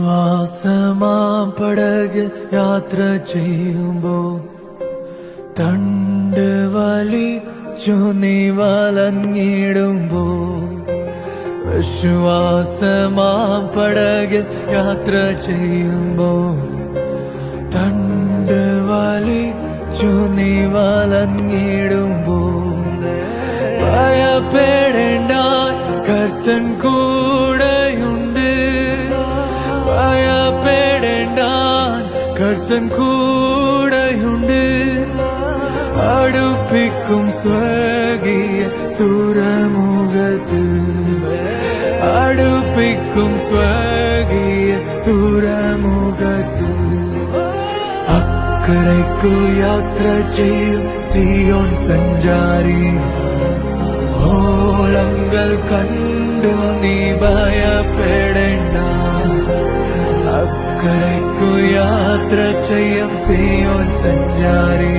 വിശ്വാസമാം പടകിൽ യാത്ര ചെയ്യുമ്പോൾ തണ്ട് വലിച്ചു നീ വലഞ്ഞിടുമ്പോൾ വിശ്വാസമാം പടകിൽ യാത്ര ചെയ്യുമ്പോൾ തണ്ട് വലിച്ചു നീ വലഞ്ഞിടുമ്പോൾ ഭയപ്പെടേണ്ട കർത്തൻ കൂടെയുണ്ട് ഭയപ്പെടേണ്ട കർത്തൻ കൂടെയുണ്ട് അടുപ്പിക്കും സ്വർഗീയ തുറമുഖത്ത് അടുപ്പിക്കും സ്വർഗീയ തുറമുഖത്ത് അക്കരയ്ക്കു യാത്ര ചെയ്യും സിയോൻ സഞ്ചാരി ഓളങ്ങൾ കണ്ടു നീ ഭയപ്പെടേണ്ട അക്കരയ്ക്കു യാത്ര ചെയ്യും സിയോൻ സഞ്ചാരി